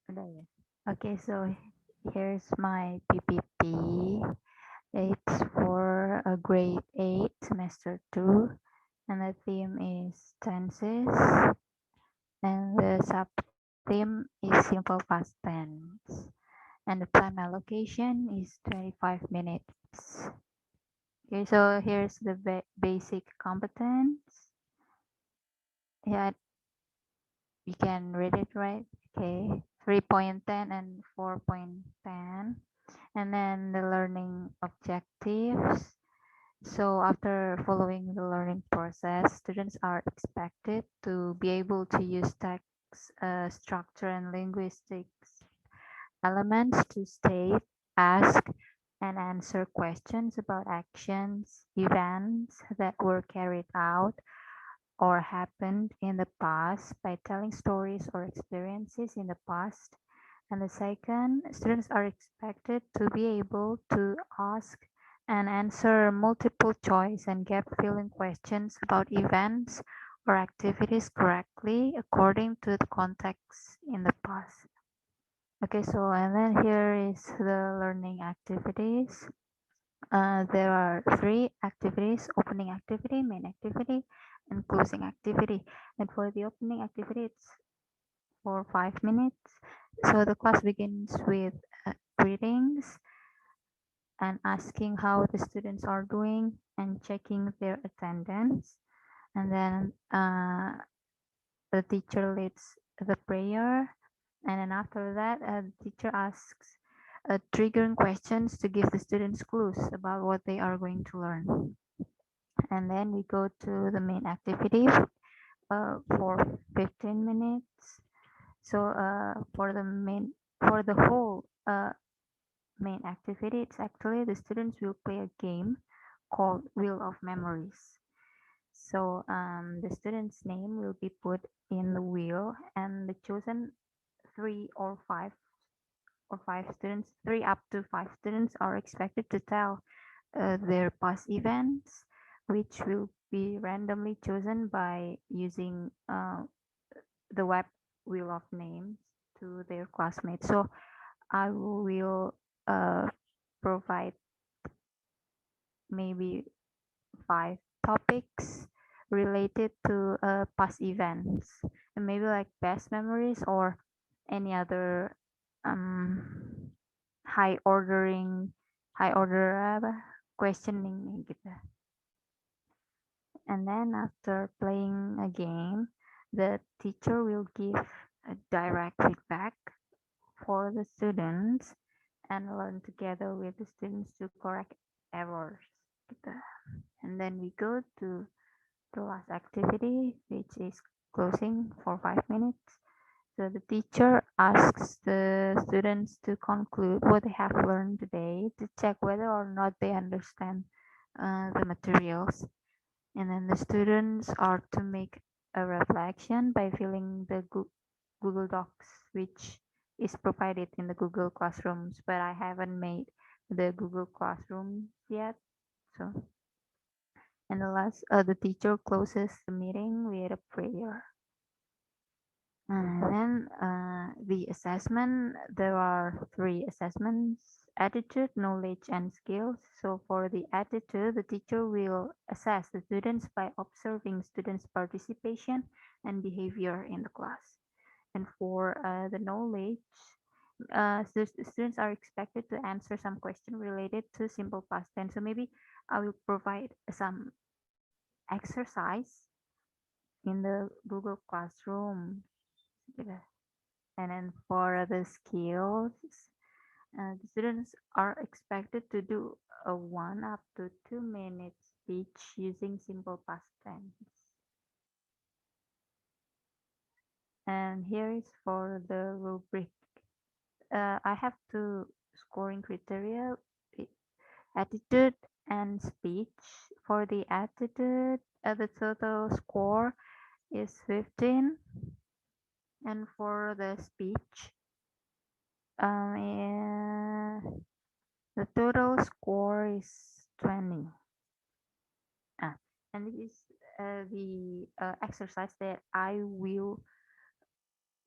Udah ya? Okay, so here's my PPT. It's for a grade 8, semester 2, and the theme is tenses, and the sub-theme is simple past tense, and the time allocation is 25 minutes. Okay, so here's the basic competence. Yeah, you can read it, right? Okay, 3.10 and 4.10. And then the learning objectives. So after following the learning process, students are expected to be able to use text structure and linguistics elements to state, ask, and answer questions about actions, events that were carried out or happened in the past by telling stories or experiences in the past. And the second, students are expected to be able to ask and answer multiple choice and gap filling questions about events or activities correctly according to the context in the past. Okay, so and then here is the learning activities. There are three activities: opening activity, main activity, and closing activity. And for the opening activity, it's for 5 minutes. So the class begins with greetings and asking how the students are doing and checking their attendance. And then the teacher leads the prayer. And then after that, the teacher asks triggering questions to give the students clues about what they are going to learn. And then we go to the main activity for 15 minutes. So for the whole main activity, it's actually the students will play a game called Wheel of Memories. So the student's name will be put in the wheel, and the chosen three or five students, three up to five students are expected to tell their past events, which will be randomly chosen by using the web wheel of names to their classmates. So I will provide maybe 5 topics related to past events, and maybe like best memories or any other um, high ordering, high order questioning gitu. And then after playing a game, the teacher will give a direct feedback for the students and learn together with the students to correct errors gitu. And then we go to the last activity, which is closing for 5 minutes. So the teacher asks the students to conclude what they have learned today to check whether or not they understand the materials. And then the students are to make a reflection by filling the Google Docs, which is provided in the Google Classrooms, but I haven't made the Google Classroom yet. So, and the teacher closes the meeting with a prayer. And then the assessment, there are three assessments: attitude, knowledge, and skills. So for the attitude, the teacher will assess the students by observing students' participation and behavior in the class. And for the knowledge, students are expected to answer some question related to simple past tense. So maybe I will provide some exercise in the Google Classroom. And then for the skills, the students are expected to do a 1 up to 2 minute speech using simple past tense. And here is for the rubric. I have two scoring criteria: attitude and speech. For the attitude, the total score is 15, and for the speech, the total score is 20. Ah, and this is the exercise that I will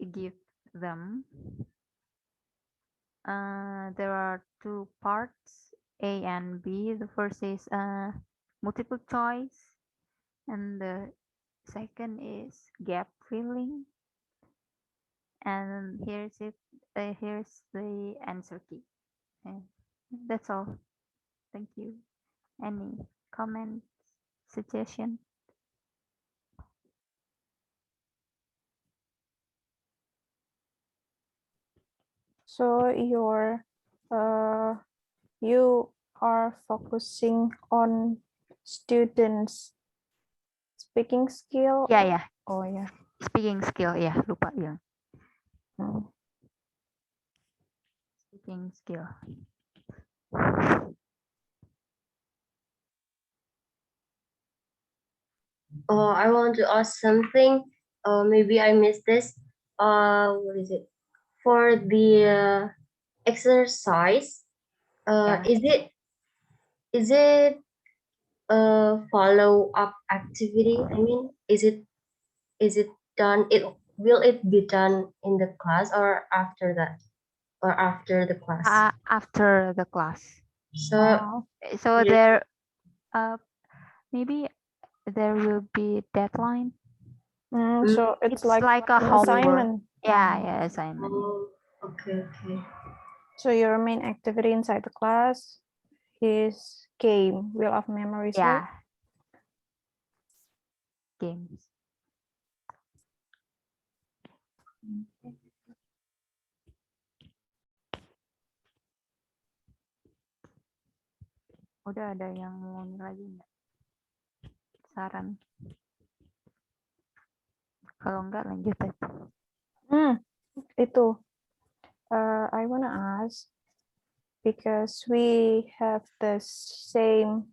give them. There are two parts, A and B. The first is multiple choice, and the second is gap filling. And here's it. Here's the answer key. And that's all. Thank you. Any comments, suggestion? So you are focusing on students speaking skill. Yeah. Oh yeah. Speaking skill, ya lupa ya. Speaking skill. I want to ask something. Maybe I missed this. What is it? For the exercise, Yeah. is it a follow up activity? I mean, is it done? Will it be done in the class or after that, or after the class? After the class. So So yes. there, maybe there will be deadline. So it's like a an homework. assignment. Yeah, assignment. Oh, okay. So your main activity inside the class is game, Wheel of Memories, Yeah. right? Games. Udah ada yang mau lagi nggak? Saran. Kalau enggak lanjut aja. Itu. I wanna ask because we have the same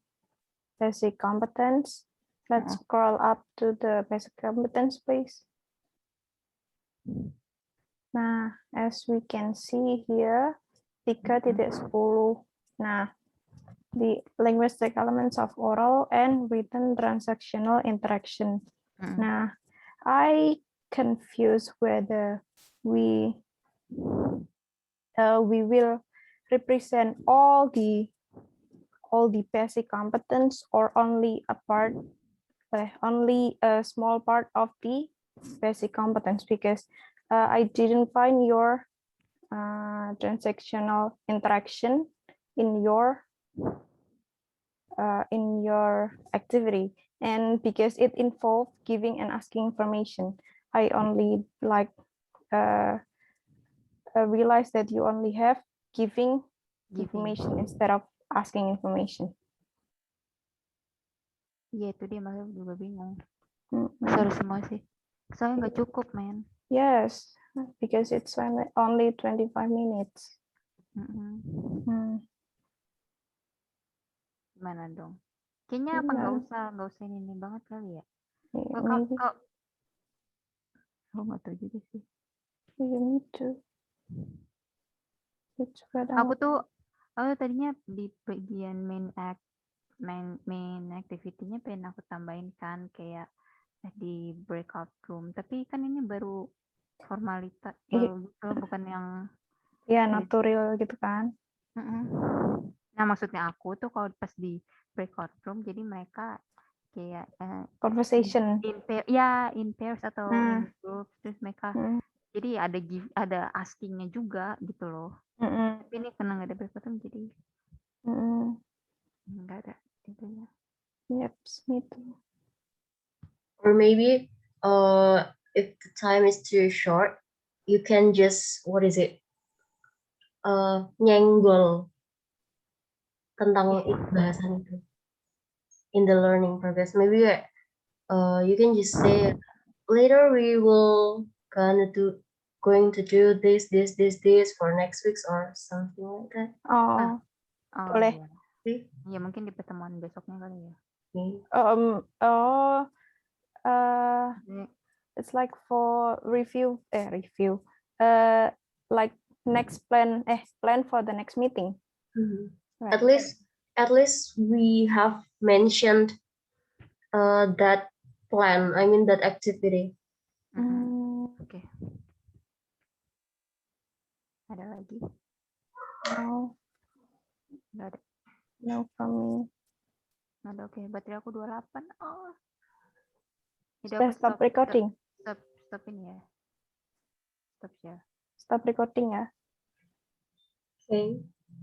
basic competence. Let's scroll up to the basic competence, please. Nah, as we can see here, 3.10. Nah, the linguistic elements of oral and written transactional interaction. Nah, I confuse whether we will represent all the basic competence or only a small part of the basic competence, because I didn't find your transactional interaction in your activity, and because it involved giving and asking information, I only realized that you only have giving information instead of asking information. Iya, itu dia malah juga bingung. Seru semua sih. Soalnya nggak cukup, man. Yes, because it's only 25 minutes. Gimana dong? Kayaknya apa nggak usah ini banget kali ya? Kok aku nggak tahu juga sih. You need to. Aku tadinya di bagian main activity-nya pengen aku tambahin kan kayak di breakout room, tapi kan ini baru formalitas gitu, bukan yang natural gitu kan. Nah, maksudnya aku tuh kalau pas di breakout room jadi mereka kayak conversation in pairs atau in groups, terus mereka jadi ada askingnya juga gitu loh. Tapi ini karena nggak ada breakout room jadi nggak ada itunya. Yep, me too. Or maybe if the time is too short, you can just nyenggol tentang bahasan itu in the learning progress. Maybe you can just say later we will going to do this for next week or something like that. Boleh. Ya mungkin di pertemuan besoknya kali ya. It's like for review, like next plan for the next meeting. Right. At least we have mentioned that plan. I mean that activity. Oke. Ada lagi? No, Nggak ada. no from me. Nggak ada. Oke, baterai aku 28. Oh. Jadi Sudah aku stop recording. Stop ini ya. Stop share. Stop recording ya. Okay.